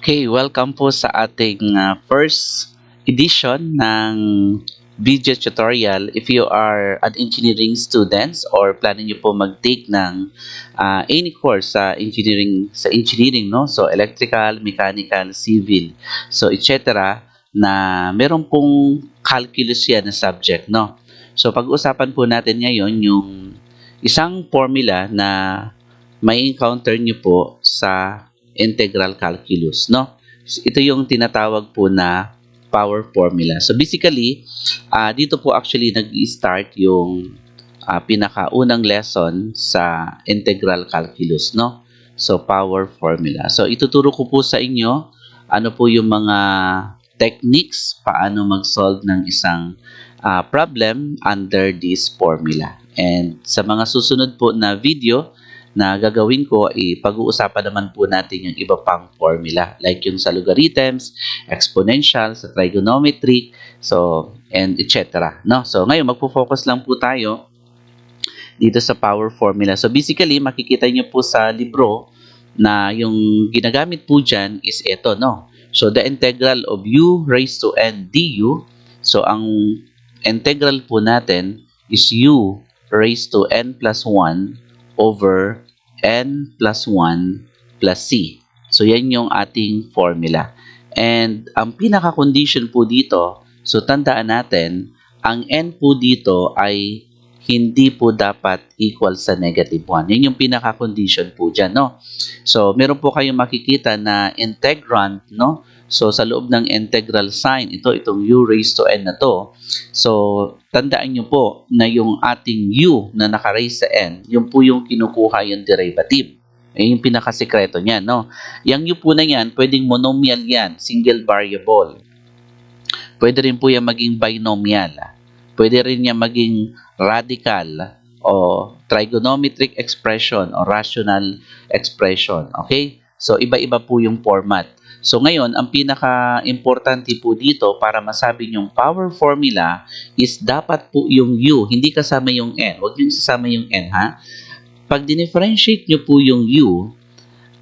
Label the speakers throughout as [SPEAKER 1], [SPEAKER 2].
[SPEAKER 1] Okay, welcome po sa ating first edition ng video tutorial. If you are an engineering students or planning niyo po mag-take ng any course sa engineering, no? So electrical, mechanical, civil, so etc. na meron pong calculus yan na subject, no? So pag-uusapan po natin ngayon yung isang formula na may encounter niyo po sa integral calculus, no? Ito yung tinatawag po na power formula. So basically, dito po actually nag-i-start yung pinakaunang lesson sa integral calculus, no? So power formula. So ituturo ko po sa inyo ano po yung mga techniques paano mag-solve ng isang problem under this formula. And sa mga susunod po na video na gagawin ko, pag-uusapan naman po natin yung iba pang formula like yung sa logarithms, exponential, sa trigonometry, so and etc. No? So ngayon magpo-focus lang po tayo dito sa power formula. So basically makikita niyo po sa libro na yung ginagamit po dyan is ito, no? So the integral of u raised to n du. So ang integral po natin is u raised to n plus 1 over n plus 1 plus c. So, yan yung ating formula. And ang pinaka-condition po dito, so tandaan natin, ang n po dito ay hindi po dapat equal sa negative 1. Yan yung pinaka-condition po dyan, no? So, meron po kayong makikita na integrand, no? So, sa loob ng integral sign, itong u raised to n na to. So, tandaan nyo po na yung ating u na naka-raise sa n, yun po yung kinukuha yung derivative. Yung pinakasikreto niyan, no? Yung u po na yan, pwedeng monomial yan, single variable. Pwede rin po yan maging binomial. Pwede rin yan maging radical o trigonometric expression o rational expression. Okay? So, iba-iba po yung format. So ngayon, ang pinaka-importante po dito para masabi yung power formula is dapat po yung u, hindi kasama yung n. Huwag yung sasama yung n, ha? Pag dinifferentiate nyo po yung u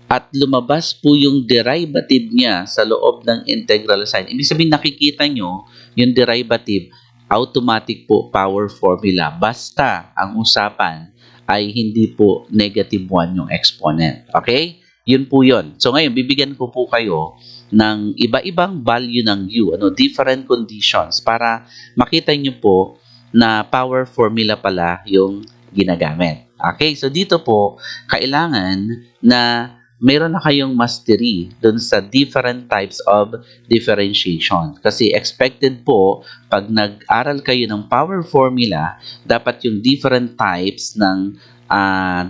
[SPEAKER 1] at lumabas po yung derivative niya sa loob ng integral sign, ibig sabihin nakikita nyo yung derivative, automatic po power formula. Basta ang usapan ay hindi po negative 1 yung exponent. Okay? Yun po yun. So ngayon, bibigyan ko po kayo ng iba-ibang value ng u, different conditions para makita nyo po na power formula pala yung ginagamit. Okay, so dito po, kailangan na meron na kayong mastery dun sa different types of differentiation. Kasi expected po, pag nag-aral kayo ng power formula, dapat yung different types ng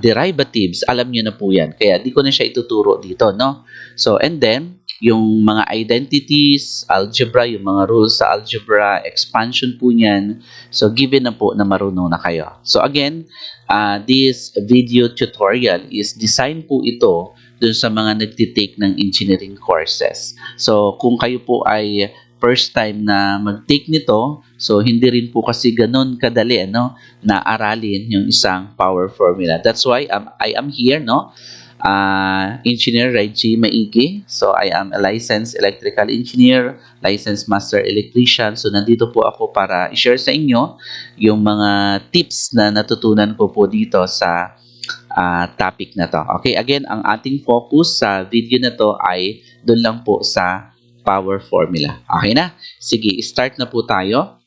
[SPEAKER 1] derivatives, alam nyo na po yan. Kaya di ko na siya ituturo dito, no? So, and then, yung mga identities, algebra, yung mga rules sa algebra, expansion po niyan. So, given na po na marunong na kayo. So, again, this video tutorial is designed po ito dun sa mga nagtitake ng engineering courses. So, kung kayo po ay first time na mag-take nito, so hindi rin po kasi ganun kadali, na aralin yung isang power formula. That's why I am here, Engineer Reggie Maigi. So, I am a licensed electrical engineer, licensed master electrician. So, nandito po ako para i-share sa inyo yung mga tips na natutunan ko po dito sa topic na to. Okay, again, ang ating focus sa video na to ay doon lang po sa power formula. Okay na? Sige, start na po tayo.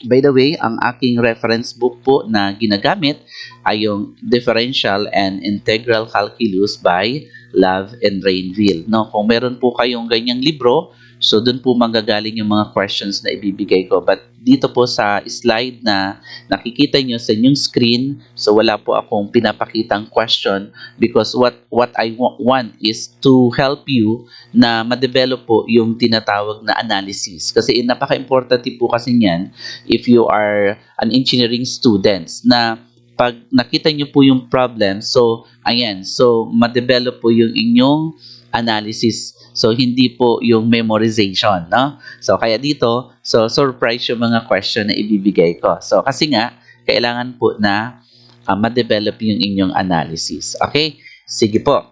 [SPEAKER 1] By the way, ang aking reference book po na ginagamit ay yung Differential and Integral Calculus by Love and Rainville. No, kung meron po kayong ganyang libro, so doon po manggagaling yung mga questions na ibibigay ko. But dito po sa slide na nakikita nyo sa inyong screen, so wala po akong pinapakitang question because what I want is to help you na ma-develop po yung tinatawag na analysis. Kasi napaka-importante po kasi niyan if you are an engineering students na pag nakita nyo po yung problem, so ayan, so ma-develop po yung inyong analysis. So, hindi po yung memorization, no? So, kaya dito, so surprise yung mga question na ibibigay ko. So, kasi nga, kailangan po na ma-develop yung inyong analysis. Okay? Sige po.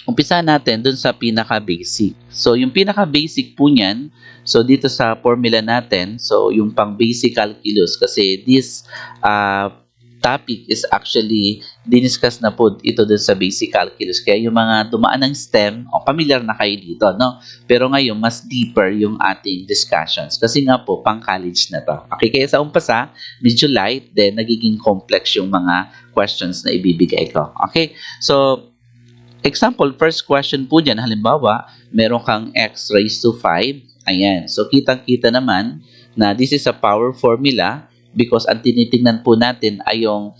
[SPEAKER 1] umpisa natin dun sa pinaka-basic. So, yung pinaka-basic po niyan, so dito sa formula natin, so yung pang-basic calculus, kasi this topic is actually diniscuss na po ito dun sa basic calculus. Kaya yung mga dumaan ng STEM, familiar na kayo dito, no? Pero ngayon, mas deeper yung ating discussions. Kasi nga po, pang-college na to. Okay, kaya sa umpasa, medyo light, then nagiging complex yung mga questions na ibibigay ko. Okay, so example, first question po dyan, halimbawa, meron kang x raised to 5. Ayan. So, kitang-kita naman na this is a power formula because ang tinitingnan po natin ay yung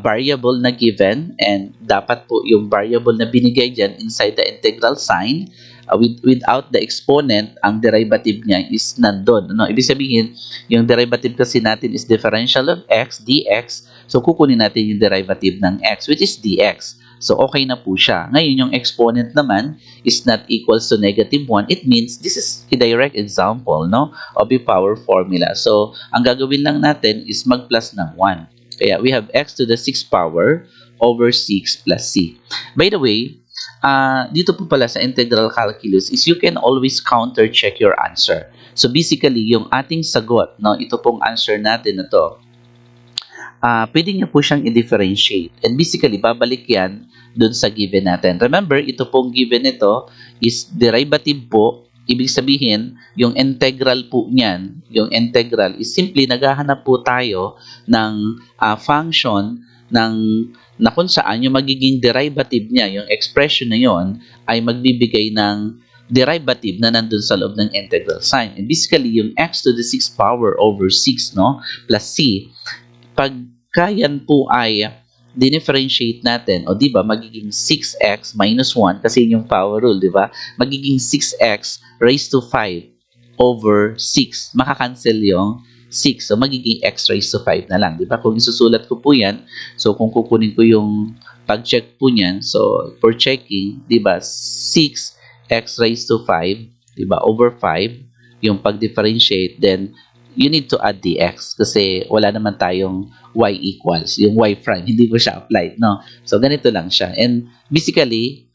[SPEAKER 1] variable na given and dapat po yung variable na binigay dyan inside the integral sign without the exponent, ang derivative niya is nandun. No? Ibig sabihin, yung derivative kasi natin is differential of x, dx. So, kukunin natin yung derivative ng x, which is dx. So, okay na po siya. Ngayon, yung exponent naman is not equals to negative 1. It means this is a direct example, no, of a power formula. So, ang gagawin lang natin is mag-plus ng 1. Kaya, we have x to the 6th power over 6 plus c. By the way, dito po pala sa integral calculus is you can always counter-check your answer. So, basically, yung ating sagot, no, ito pong answer natin na to, pwede nyo po siyang i-differentiate. And basically, babalik yan dun sa given natin. Remember, ito pong given ito is derivative po. Ibig sabihin, yung integral po niyan, yung integral is simply naghahanap po tayo ng function na kung saan yung magiging derivative niya, yung expression na yon ay magbibigay ng derivative na nandun sa loob ng integral sign. And basically, yung x to the 6th power over 6, no, plus c, pagka yan po ay dinifferentiate natin, o di ba, magiging 6x minus 1 kasi yung power rule, di ba? Magiging 6x raised to 5 over 6. Makakancel yung 6. So, magiging x raised to 5 na lang, di ba? Kung isusulat ko po yan, so kung kukunin ko yung pag-check po niyan, so for checking, di ba, 6x raised to 5, di ba, over 5, yung pag-differentiate, then you need to add the x kasi wala naman tayong y equals. Yung y prime, hindi po siya applied, no? So, ganito lang siya. And basically,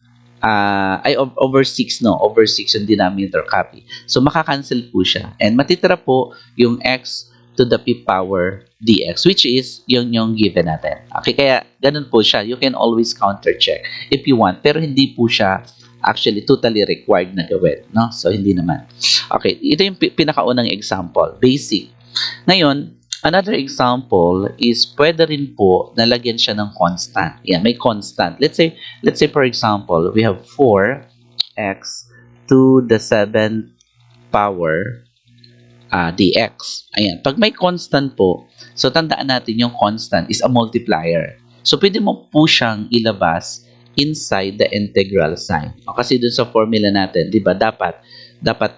[SPEAKER 1] over 6, no? Over 6 yung denominator copy. So, makakancel po siya. And matitira po yung x to the 5th power dx, which is yung given natin. Okay, kaya ganun po siya. You can always counter-check if you want. Pero hindi po siya actually totally required na gawin, no? So, hindi naman. Okay, ito yung pinakaunang example, basic. Ngayon, another example is pwede rin po nalagyan siya ng constant. Yan, may constant. Let's say for example, we have 4x to the 7th power dx. Ayan, pag may constant po, so tandaan natin yung constant is a multiplier. So, pwede mo po siyang ilabas inside the integral sign. O, kasi dun sa formula natin, di ba, dapat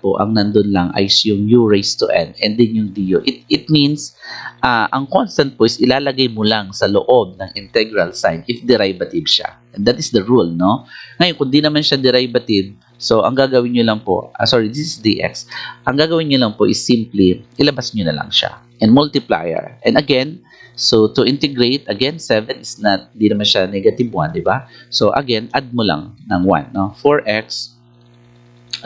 [SPEAKER 1] po ang nandun lang ay yung u raised to n and then yung du. It means, ang constant po is ilalagay mo lang sa loob ng integral sign if derivative siya. And that is the rule, no? Ngayon, kung di naman siya derivative, so ang gagawin nyo lang po, this is dx, ang gagawin nyo lang po is simply, ilabas nyo na lang siya. And multiplier. And again, so, to integrate, again, 7 is not, di naman siya negative 1, di ba? So, again, add mo lang ng 1, no? 4x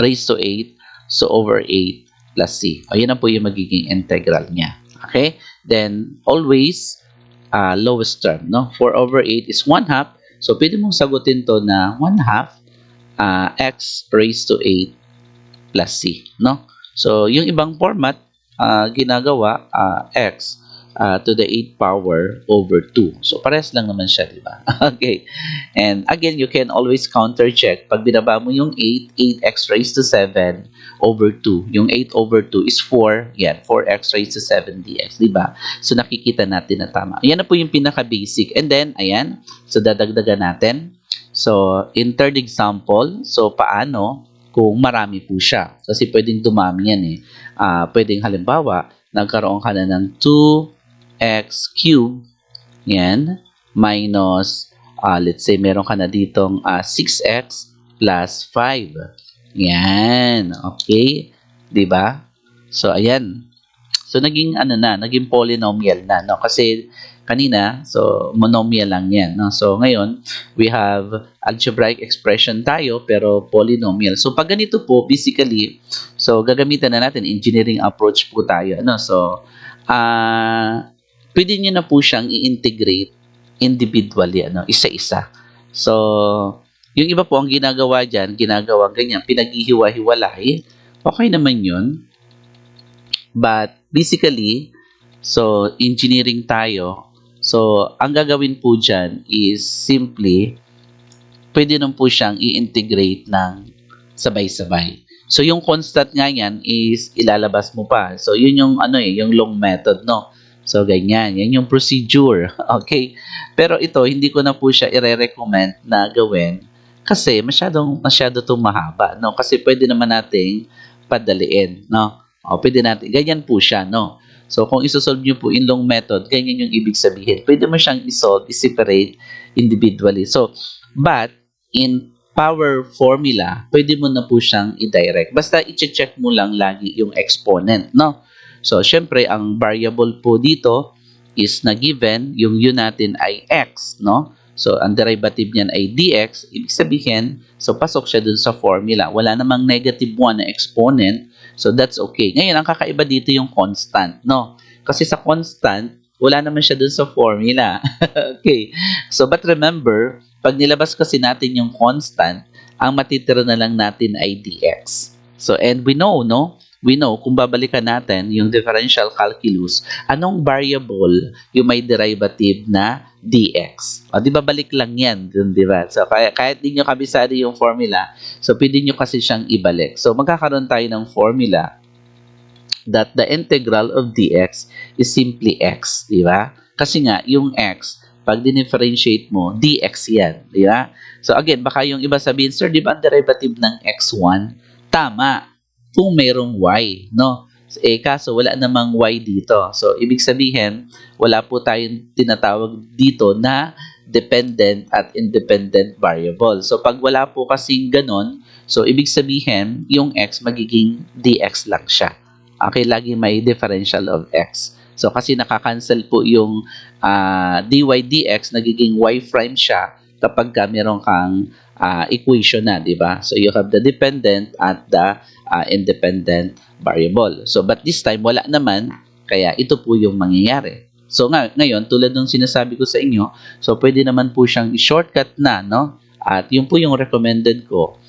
[SPEAKER 1] raised to 8, so over 8 plus c. Ayan na po yung magiging integral niya. Okay? Then, always, lowest term, no? 4 over 8 is 1/2. So, pwede mong sagutin to na 1/2 x raised to 8 plus c, no? So, yung ibang format, ginagawa, x to the 8th power over 2. So, parehas lang naman siya, di ba? Okay. And again, you can always counter-check. Pag binaba mo yung 8, 8x raised to 7 over 2. Yung 8 over 2 is 4. Yan, 4x raised to 7 dx, di ba? So, nakikita natin na tama. Yan na po yung pinaka-basic. And then, ayan. So, dadagdagan natin. So, in third example, so, paano kung marami po siya? Kasi pwedeng dumami yan eh. Pwedeng halimbawa, nagkaroon ka na ng 2x cubed, yan, minus, let's say, meron ka na ditong 6x plus 5. Yan, okay? Diba? So, ayan. So, naging, naging polynomial na, no? Kasi, kanina. So, monomial lang yan. No? So, ngayon, we have algebraic expression tayo, pero polynomial. So, pag ganito po, basically, so, gagamitan na natin, engineering approach po tayo. No? So, pwede nyo na po siyang i-integrate individually, isa-isa. So, yung iba po ang ginagawa dyan, ginagawa ganyan, pinaghihiwa-hiwalay. Okay naman yun. But, basically, so, engineering tayo. So, ang gagawin po dyan is simply, pwede nun po siyang i-integrate ng sabay-sabay. So, yung constant nga yan is ilalabas mo pa. So, yun yung, yung long method, no? So, ganyan. Yan yung procedure. Okay? Pero ito, hindi ko na po siya i-recommend na gawin kasi masyado itong mahaba, no? Kasi pwede naman nating padaliin, no? O, pwede natin, ganyan po siya, no? So, kung isosolve nyo po in long method, ganyan yung ibig sabihin. Pwede mo siyang isolve, i-separate individually. So, but, in power formula, pwede mo na po siyang i-direct. Basta i-check mo lang lagi yung exponent, no? So, syempre, ang variable po dito is na given, yung u natin ay x, no? So, ang derivative niyan ay dx. Ibig sabihin, so pasok siya dun sa formula. Wala namang negative 1 na exponent. So, that's okay. Ngayon, ang kakaiba dito yung constant, no? Kasi sa constant, wala naman siya dun sa formula. Okay. So, but remember, pag nilabas kasi natin yung constant, ang matitira na lang natin ay dx. So, and we know, no? We know, kung babalikan natin yung differential calculus, anong variable yung may derivative na dx? O, di ba balik lang yan, di ba? So, kahit di nyo kabisado yung formula, so pwede nyo kasi siyang ibalik. So, magkakaroon tayo ng formula that the integral of dx is simply x, di ba? Kasi nga, yung x, pag dinifferentiate mo, dx yan, di ba? So, again, baka yung iba sabihin, sir, di ba ang derivative ng x1? Tama, kung merong y, no? Kaso wala namang y dito. So, ibig sabihin, wala po tayong tinatawag dito na dependent at independent variable. So, pag wala po kasing ganon, so, ibig sabihin, yung x magiging dx lang siya. Okay, lagi may differential of x. So, kasi nakakancel po yung dy dx, nagiging y prime siya kapag meron kang equation na, di ba? So, you have the dependent at the independent variable. So, but this time, wala naman, kaya ito po yung mangyayari. So, ngayon, tulad ng sinasabi ko sa inyo, so, pwede naman po siyang i-shortcut na, no? At yun po yung recommended ko.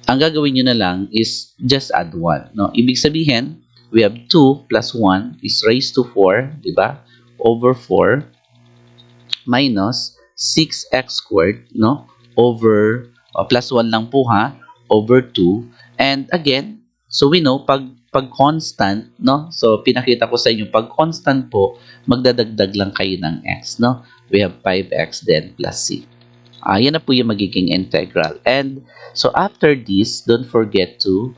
[SPEAKER 1] Ang gagawin nyo na lang is just add 1, no? Ibig sabihin, we have 2 plus 1 is raised to 4, di ba? Over 4 minus 6x squared, no? Over, plus 1 lang po ha, over 2. And again, so we know, pag constant, no? So, pinakita ko sa inyo, pag constant po, magdadagdag lang kayo ng x, no? We have 5x then plus c. Yan na po yung magiging integral. And, so after this, don't forget to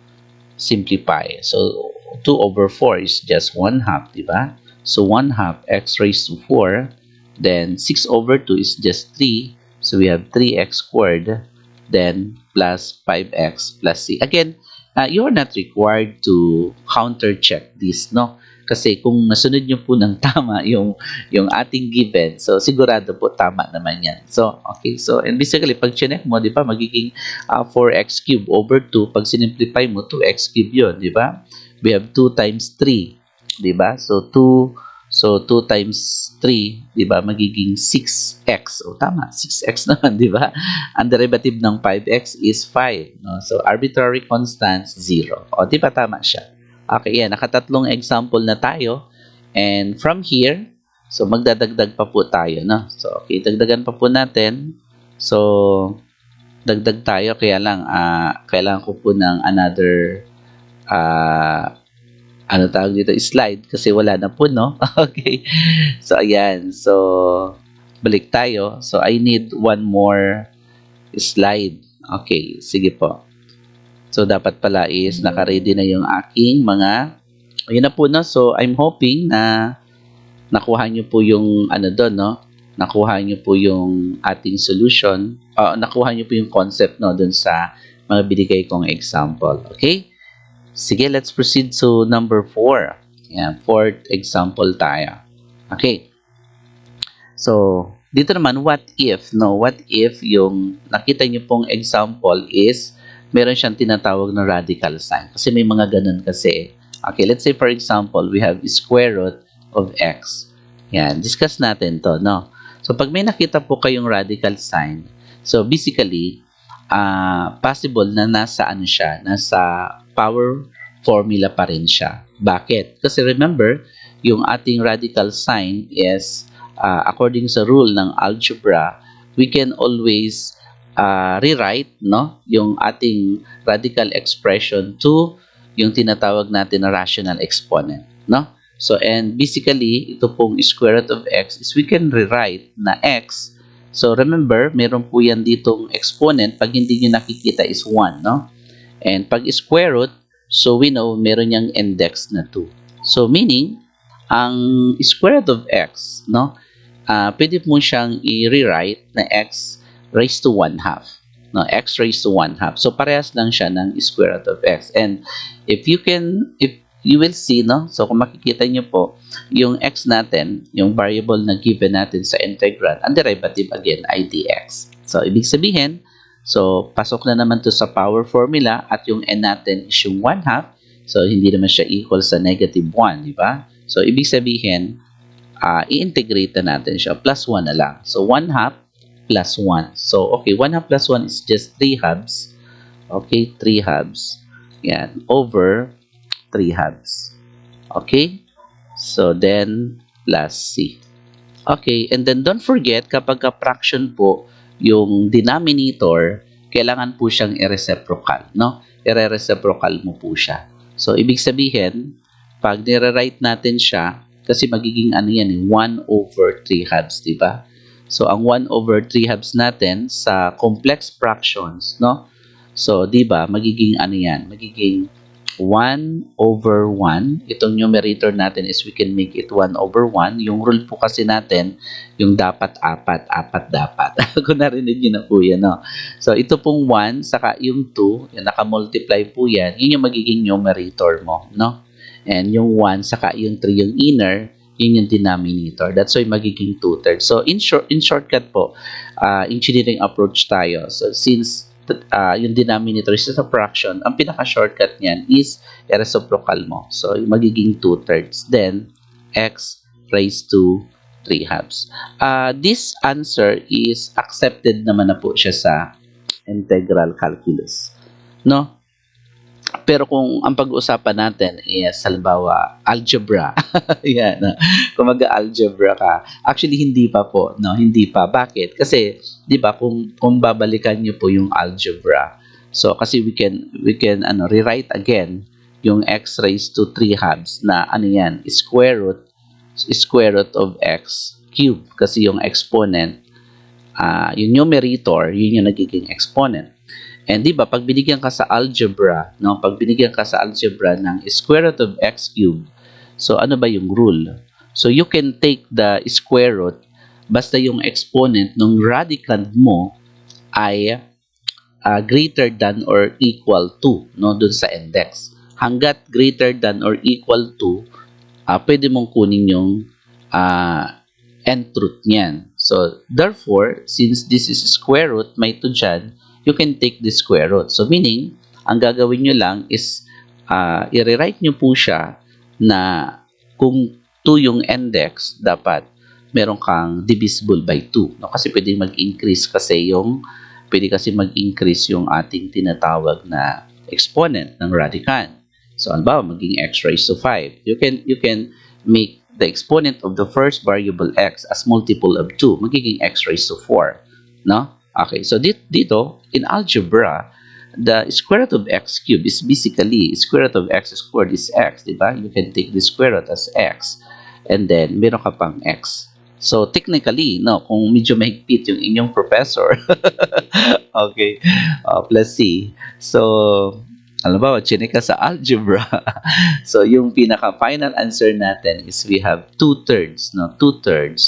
[SPEAKER 1] simplify. So, 2 over 4 is just 1 half, di ba? So, 1 half x raised to 4. Then, 6 over 2 is just 3. So, we have 3x squared. Then, plus 5x plus c. Again, you're not required to counter-check this, no? Kasi kung nasunod nyo po ng tama yung ating given, so sigurado po tama naman yan. So, okay. So, and basically, pag chinek mo, di ba, magiging 4x cubed over 2. Pag sinimplify mo, 2x cubed yun, di ba? We have 2 times 3, di ba? So, 2 times 3, di ba, magiging 6x. O, tama, 6x naman, di ba? Ang derivative ng 5x is 5. No? So, arbitrary constants, 0. O, di ba, tama siya? Okay, yan. Nakatatlong example na tayo. And from here, so, magdadagdag pa po tayo, no? So, okay, dagdagan pa po natin. So, dagdag tayo. Kaya lang, kailangan ko po ng another, ano tawag dito, slide kasi wala na po, no? Okay. So, ayan. So, balik tayo. So, I need one more slide. Okay. Sige po. So, dapat pala is naka-ready na yung aking mga, ayun na po, no? So, I'm hoping na nakuha nyo po yung, ano doon, no? Nakuha nyo po yung ating solution. Nakuha nyo po yung concept, no? Doon sa mga binigay kong example. Okay? Sige, let's proceed to number 4. Yan, fourth example tayo. Okay. So, dito naman, what if, no? What if yung nakita niyo pong example is meron siyang tinatawag na radical sign. Kasi may mga ganun kasi. Okay, let's say for example, we have square root of x. Yan, discuss natin to, no? So, pag may nakita po kayong radical sign, so basically, possible na nasa ano siya, nasa power formula pa rin siya. Bakit? Kasi remember, yung ating radical sign is according sa rule ng algebra, we can always rewrite, no, yung ating radical expression to yung tinatawag natin na rational exponent, no? So, and basically, ito pong square root of x is we can rewrite na x. So, remember, meron po yan ditong exponent. Pag hindi nyo nakikita is 1, no? And pag square root, so we know meron yang index na 2. So, meaning, ang square root of x, no? Pwede mo siyang i-rewrite na x raised to 1/2. No, x raised to 1/2. So, parehas lang siya ng square root of x. And if you will see, no? So, kung makikita nyo po, yung x natin, yung variable na given natin sa integral, ang derivative again ay dx. So, ibig sabihin, so, pasok na naman to sa power formula at yung n natin is yung 1/2. So, hindi naman siya equal sa negative 1, di ba? So, ibig sabihin, i-integrate na natin siya. Plus 1 na lang. So, 1/2 plus 1. So, okay, 1/2 plus 1 is just 3 halves. Okay, 3 halves. Yan, over 3 halves. Okay? So, then, plus C. Okay, and then don't forget, kapag fraction po, yung denominator, kailangan po siyang i-reciprocal, no? I-reciprocal mo po siya. So, ibig sabihin, pag nire-write natin siya, kasi magiging ano yan, 1 over 3 halves, di ba? So, ang 1 over 3 halves natin sa complex fractions, no? So, di ba, magiging ano yan? Magiging 1 over 1. Itong numerator natin is we can make it 1 over 1. Yung rule po kasi natin, yung dapat apat dapat. Kung narinig nyo na po yan, no? So, ito pong 1, saka yung 2, yung naka-multiply po yan, yun yung magiging numerator mo, no? And yung 1, saka yung 3, yung inner, yun yung denominator. That's why magiging 2/3. So, in shortcut po, engineering approach tayo. So, since yung denominator is a fraction, ang pinaka-shortcut niyan is i-reciprocal mo. So, magiging 2/3. Then, x raised to 3 halves. This answer is accepted naman na po siya sa integral calculus. No? Pero kung ang pag-uusapan natin is halimbawa algebra, yan, kung mag-algebra ka, actually hindi pa po, no, hindi pa. Bakit? Kasi 'di ba kung babalikan niyo po yung algebra. So kasi we can rewrite again yung x raised to 3 halves na ano yan, square root of x cube kasi yung exponent, yung numerator, yun yung nagiging exponent. And di ba, pag binigyan ka sa algebra, no, pag binigyan ka sa algebra ng square root of x cubed, so ano ba yung rule? So you can take the square root basta yung exponent ng radicand mo ay greater than or equal to, no, dun sa index. Hanggat greater than or equal to, pwede mong kunin yung nth root niyan. So therefore, since this is square root, may 2 dyan, you can take the square root. So, meaning, ang gagawin nyo lang is, i-rewrite nyo po siya na kung 2 yung index, dapat meron kang divisible by 2. No? Kasi pwede mag-increase kasi yung ating tinatawag na exponent ng radicand. So, halimbawa, maging x raised to 5. You can make the exponent of the first variable x as multiple of 2. Magiging x raised to 4. No? Okay, so dito, in algebra, the square root of x cubed is basically square root of x squared is x, di ba? You can take the square root as x, and then meron ka pang x. So, technically, no, kung medyo mahigpit yung inyong professor, okay, plus C. So, alam ba, chinik ka sa algebra. So, yung pinaka-final answer natin is we have 2/3, no? 2/3,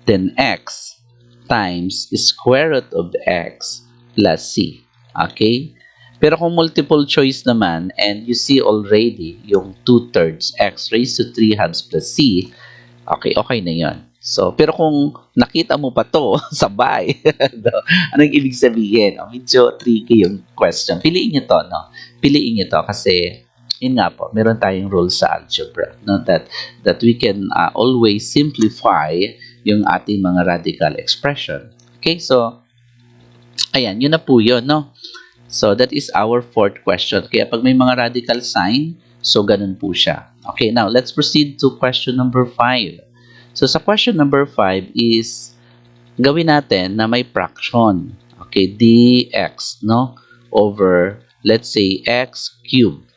[SPEAKER 1] then x times the square root of x plus c. Okay? Pero kung multiple choice naman, and you see already yung 2/3 x raised to 3 halves plus c, okay na yon. So, pero kung nakita mo pa 'to sabay, no, anong ibig sabihin? Medyo tricky yung question. Piliin niyo 'to, 'no? Piliin niyo 'to kasi yun nga po, meron tayong rule sa algebra, no, that we can, always simplify yung ating mga radical expression. Okay, so ayan, yun na po yun, no? So, that is our fourth question. Kaya pag may mga radical sign, so ganun po siya. Okay, now let's proceed to question number 5. So, sa question number 5 is gawin natin na may fraction. Okay, dx, no? Over, let's say, x cubed.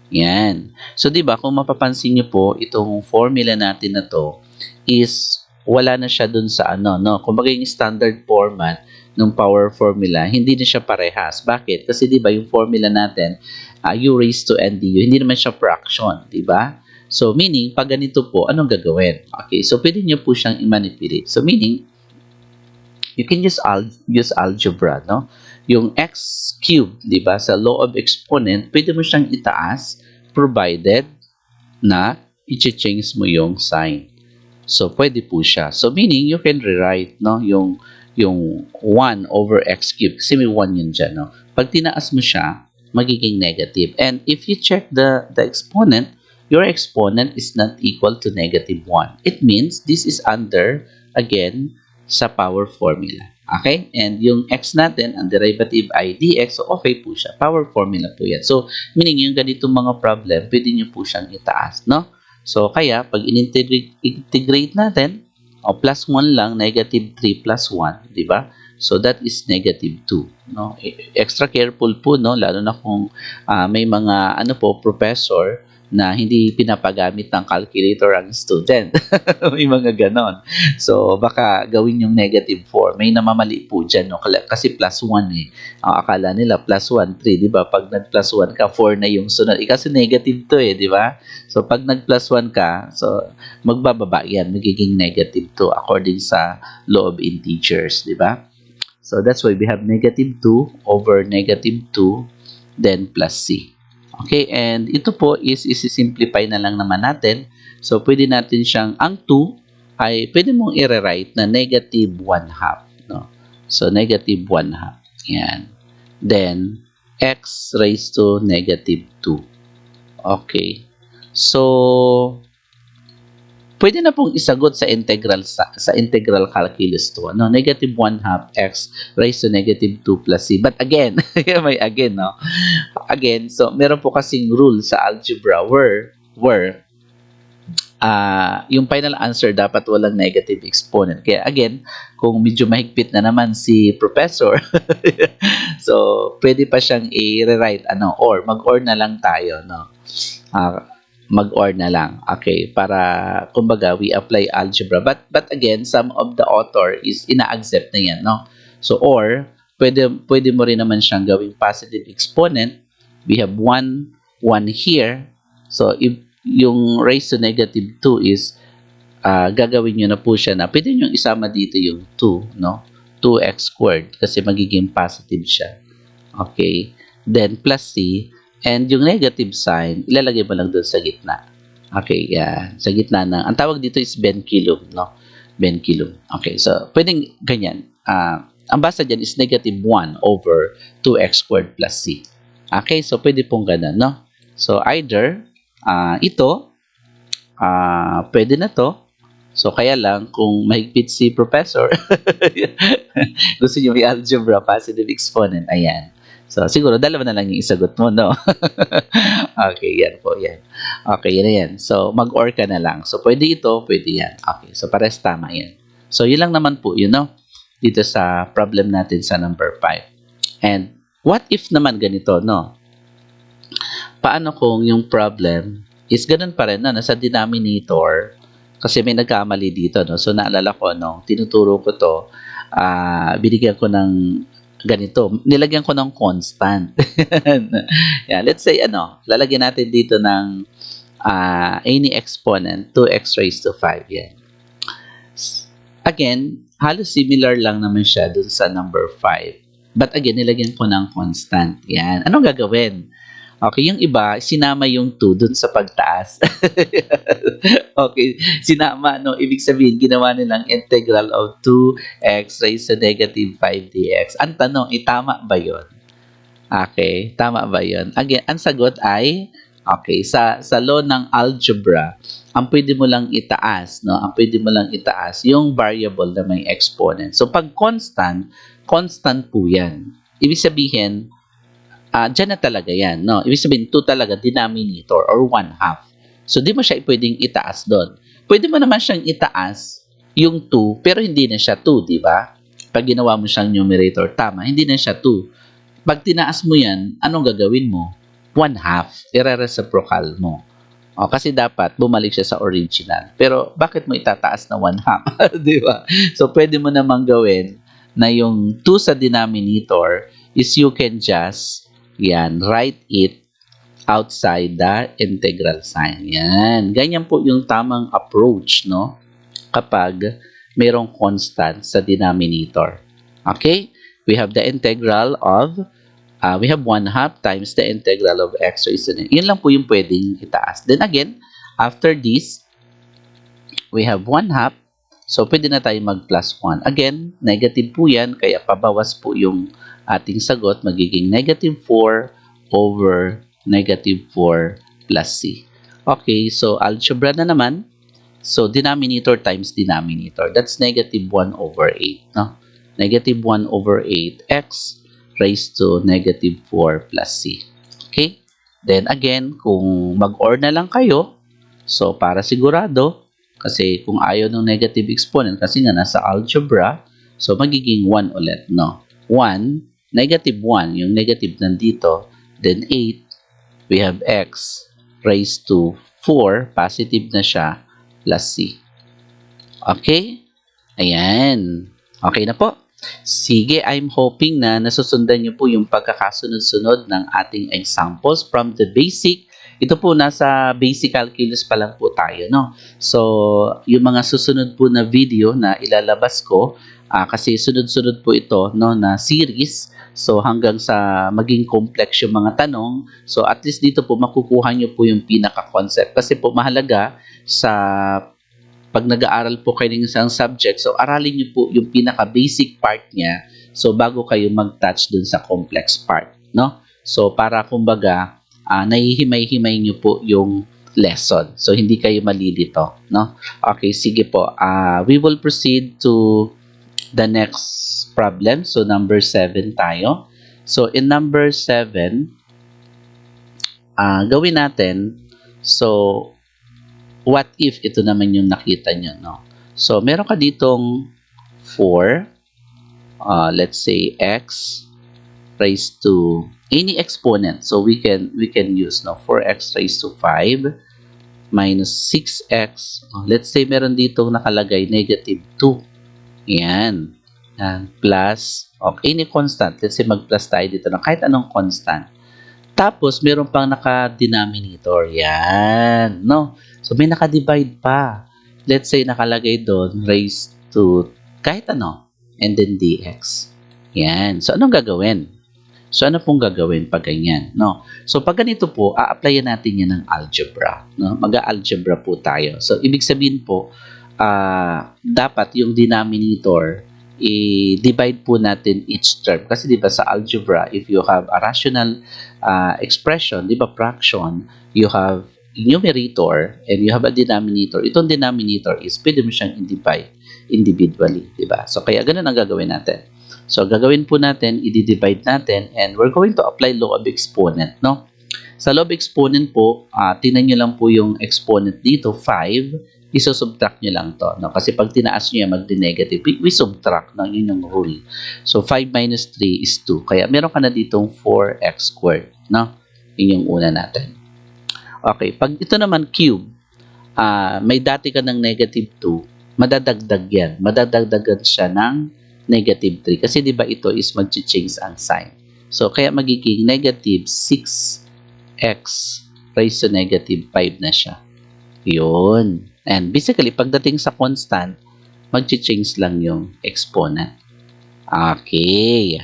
[SPEAKER 1] Yan. So, di ba, kung mapapansin niyo po, itong formula natin na to is wala na siya dun sa ano, no? Kumbaga yung standard format ng power formula, hindi na siya parehas. Bakit? Kasi di ba yung formula natin, u raised to n du, hindi naman siya fraction, di ba? So, meaning, pag ganito po, anong gagawin? Okay, so pwede niyo po siyang i-manipulate. So, meaning, you can use algebra, no? Yung x cubed, di ba, sa law of exponent, pwede mo siyang itaas provided na i-change mo yung sign. So, pwede po siya. So, meaning, you can rewrite, no, yung 1 over x cubed. Kasi may 1 yun dyan, no? Pag tinaas mo siya, magiging negative. And if you check the exponent, your exponent is not equal to negative 1. It means this is under, again, sa power formula. Okay? And yung x natin, ang derivative ay dx, so okay po siya. Power formula po yan. So, meaning yung ganitong mga problem, pwede nyo po siyang itaas, no? So, kaya, pag integrate natin, plus 1 lang, negative 3 plus 1, di ba? So, that is negative 2, no? Extra careful po, no? Lalo na kung may mga, professor na hindi pinapagamit ng calculator ang student. May mga ganon. So, baka gawin yung negative 4. May namamali po dyan, no? Kasi plus 1 eh. Akala nila plus 1, 3, di ba? Pag nag-plus 1 ka, 4 na yung sunod. Kasi negative to eh, di ba? So, pag nag-plus 1 ka, so, magbababa yan. Magiging negative 2 according sa law of integers, di ba? So, that's why we have negative 2 over negative 2, then plus c. Okay, and ito po is isi-simplify na lang naman natin. So, pwede natin siyang, ang 2 ay pwede mong i-rewrite na negative 1 half. No? So, negative 1 half. Yan. Then, x raised to negative 2. Okay. So, pwede na pong isagot sa integral calculus to. No? Negative 1 half x raised to negative 2 plus c. But again, may again, no? Again, so meron po kasing rule sa algebra where yung final answer dapat walang negative exponent. Kaya again, kung medyo mahigpit na naman si professor, so pwede pa siyang i-rewrite or mag-or na lang tayo, no? Mag-or na lang. Okay, para kumbaga we apply algebra. But again, some of the author is ina-accept na yan, no? So or pwede mo rin naman siyang gawing positive exponent. We have 1 here. So if yung raised to negative 2 is gagawin nyo na po siya na pwede nyo isama dito yung 2, no? 2x squared kasi magiging positive siya. Okay, then plus c. And yung negative sign, ilalagay mo lang doon sa gitna. Okay, yan. Sa gitna ng, ang tawag dito is benculum, no? Benculum. Okay, so pwedeng ganyan. Ang basa dyan is negative 1 over 2x squared plus c. Okay, so pwede pong ganun, no? So either, ito, pwede na to. So kaya lang, kung mahigpit si professor, gusto nyo may algebra, positive exponent, ayan. So, siguro, dalawa na lang yung isagot mo, no? Okay, yan po, yan. Okay, yan na yan. So, mag-or ka na lang. So, pwede ito, pwede yan. Okay, so pares tama yan. So, yun lang naman po, no? Dito sa problem natin sa number 5. And, what if naman ganito, no? Paano kung yung problem is ganun pa rin, no? Nasa denominator, kasi may nagkamali dito, no? So, naalala ko, no? Tinuturo ko to, binigyan ko ng ganito, nilagyan ko ng constant. Yeah, let's say lalagyan natin dito ng any exponent 2x raised to 5 yan. Again, halos similar lang naman siya dun sa number 5. But again, nilagyan ko ng constant. Yan. Anong gagawin? Okay, yung iba, sinama yung 2 dun sa pagtaas. Okay, sinama, no? Ibig sabihin, ginawa nilang integral of 2x raised to negative 5 dx. Ang tanong, tama ba yun? Okay, tama ba yun? Again, ang sagot ay, okay, sa law ng algebra, ang pwede mo lang itaas, no? Ang pwede mo lang itaas yung variable na may exponent. So, pag constant, constant po yan. Ibig sabihin, dyan na talaga yan, no? Ibig sabihin, 2 talaga, denominator or 1/2. So, di mo siya pwedeng itaas doon. Pwede mo naman siyang itaas yung 2, pero hindi na siya 2, di ba? Pag ginawa mo siyang numerator, tama, hindi na siya 2. Pag tinaas mo yan, anong gagawin mo? 1/2, ire-reciprocal mo. O, kasi dapat bumalik siya sa original. Pero bakit mo itataas na 1/2? Di ba? So, pwede mo namang gawin na yung 2 sa denominator is you can just write it outside the integral sign. Yan. Ganyan po yung tamang approach, no? Kapag mayroong constant sa denominator. Okay? We have the integral of, we have 1/2 times the integral of x raised to negative. Yun lang po yung pwedeng itaas. Then again, after this, we have 1/2. So, pwede na tayo mag-plus 1. Again, negative po yan, kaya pabawas po yung ating sagot, magiging negative 4 over negative 4 plus c. Okay, so algebra na naman. So, denominator times denominator. That's negative 1 over 8. No? Negative 1 over 8 x raised to negative 4 plus c. Okay? Then again, kung mag-OR na lang kayo, so para sigurado, kasi kung ayaw ng negative exponent, kasi nga nasa algebra, so magiging 1 ulit, no? 1, negative 1, yung negative nandito, then 8, we have x raised to 4, positive na siya, plus c. Okay? Ayan. Okay na po. Sige, I'm hoping na nasusundan niyo po yung pagkakasunod-sunod ng ating examples from the basic. Ito po, nasa basic calculus pa lang po tayo, no? So, yung mga susunod po na video na ilalabas ko, kasi sunod-sunod po ito, no, na series. So, hanggang sa maging complex yung mga tanong. So, at least dito po, makukuha nyo po yung pinaka-concept. Kasi po, mahalaga sa pag nag-aaral po kayo ng isang subject, so aralin nyo po yung pinaka-basic part niya, so bago kayo mag-touch dun sa complex part, no? So, para kumbaga, nahihimay-himay nyo po yung lesson. So, hindi kayo malilito, no? Okay, sige po. We will proceed to the next problem. So, number 7 tayo. So, in number 7, gawin natin, so, what if ito naman yung nakita nyo, no? So, meron ka ditong 4, let's say, x raised to any exponent. So, we can use, no, 4x raised to 5 minus 6x. Let's say, meron ditong nakalagay negative 2. Yan. Plus, okay, any constant. Let's say, mag-plus tayo dito na kahit anong constant. Tapos, meron pang naka-denominator. Yan. No? So, may naka-divide pa. Let's say, nakalagay doon, raised to kahit ano. And then, dx. Yan. So, anong gagawin? So, ano pong gagawin pag ganyan? No? So, pag ganito po, a-applyan natin yan ng algebra. No? Mag-algebra po tayo. So, ibig sabihin po, dapat yung denominator, i-divide po natin each term. Kasi di ba sa algebra, if you have a rational expression, di ba fraction, you have numerator and you have a denominator. Itong denominator is pwede mo siyang i-divide individually, di ba? So, kaya ganun ang gagawin natin. So, gagawin po natin, i-divide natin, and we're going to apply law of exponent, no? Sa law of exponent po, tingnan nyo lang po yung exponent dito, 5, isusubtract nyo lang to, no? Kasi pag tinaas nyo yan, magdi-negative, we subtract, no? Yun yung rule. So, 5 minus 3 is 2. Kaya, meron ka na ditong 4x squared, no? Yun yung una natin. Okay, pag ito naman cube, may dati ka ng negative 2, madadagdag yan. Madadagdagan siya ng negative 3. Kasi di ba ito is mag-change ang sign. So, kaya magiging negative 6x raised to negative 5 na siya. Yun. And basically, pagdating sa constant, mag-change lang yung exponent. Okay.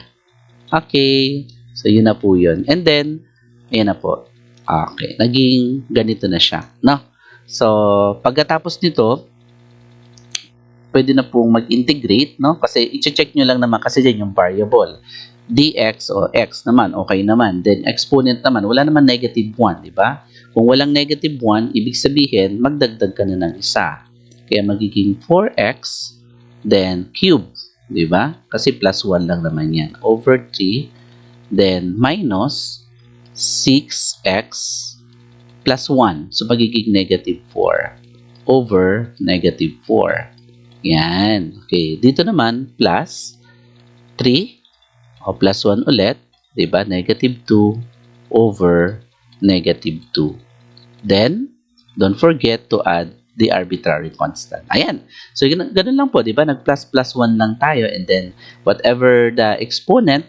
[SPEAKER 1] Okay. So, yun na po yun. And then, Ayan na po. Okay, naging ganito na siya, no? So, pagkatapos nito, pwede na pong mag-integrate, no? Kasi i-check nyo lang naman kasi dyan yung variable. Dx o x naman, okay naman. Then, exponent naman, wala naman negative 1, di ba? Kung walang negative 1, ibig sabihin, magdagdag ka na ng isa. Kaya magiging 4x, then cube, di ba? Kasi plus 1 lang naman yan. Over 3, then minus 6x plus 1. So, magiging negative 4 over negative 4. Yan. Okay. Dito naman, plus 3 o plus 1 ulit. Diba? Negative 2 over negative 2. Then, don't forget to add the arbitrary constant. Ayan. So, ganun lang po. Diba? Nag-plus plus 1 lang tayo. And then, whatever the exponent,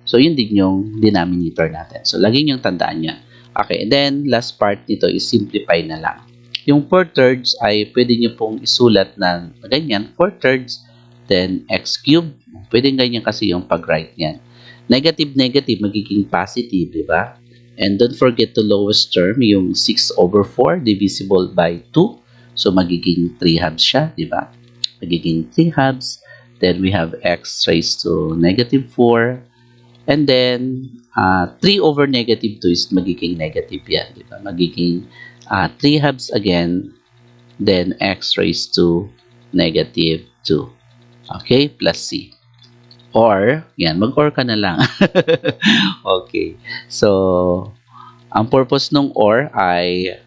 [SPEAKER 1] so yun din yung denominator natin. So, lagi niyong tandaan yan. Okay. And then, last part nito is simplify na lang. Yung 4/3 ay pwede nyo pong isulat na ganyan, 4/3, then x cube. Pwede ganyan kasi yung pag-write niyan. Negative, negative, magiging positive, di ba? And don't forget to lowest term, yung 6/4 divisible by 2. So, magiging 3 halves siya, di ba? Magiging 3 halves. Then, we have x raised to negative 4. And then, 3 over negative 2 is magiging negative yan, di ba? Magiging 3 halves again, then x raised to negative 2. Okay, plus c. Or, yan, mag-or ka na lang. Okay. So, ang purpose ng or ay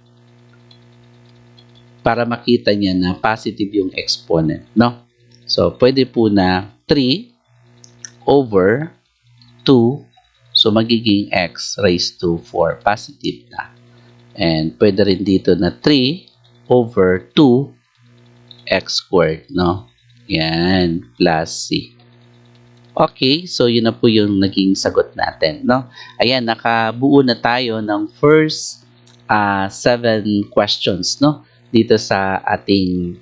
[SPEAKER 1] para makita niya na positive yung exponent, no? So, pwede po na 3 over 2, so magiging x raised to 4, positive na. And pwede rin dito na 3 over 2 x squared, no? Yan, plus c. Okay, so yun na po yung naging sagot natin, no? Ayan, nakabuo na tayo ng first 7 questions, no? Dito sa ating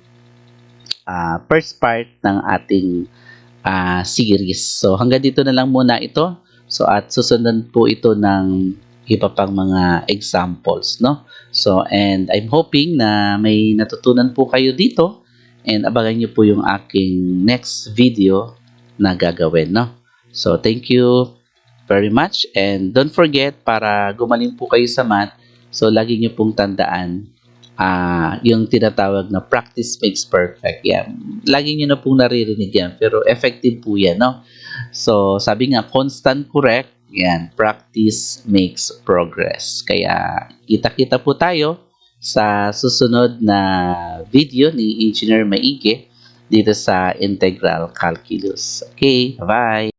[SPEAKER 1] first part ng ating series. So, hanggang dito na lang muna ito. So, at susunod po ito ng iba pang mga examples, no? So, and I'm hoping na may natutunan po kayo dito and abangan niyo po yung aking next video na gagawin, no? So, thank you very much and don't forget para gumaling po kayo sa math, so lagi niyo pong tandaan yung tinatawag na practice makes perfect. Yan. Lagi niyo na pong naririnig yan pero effective po yan, no? So, sabi nga, constant correct. Yan, practice makes progress. Kaya, kita-kita po tayo sa susunod na video ni Engineer Maige dito sa Integral Calculus. Okay, bye-bye!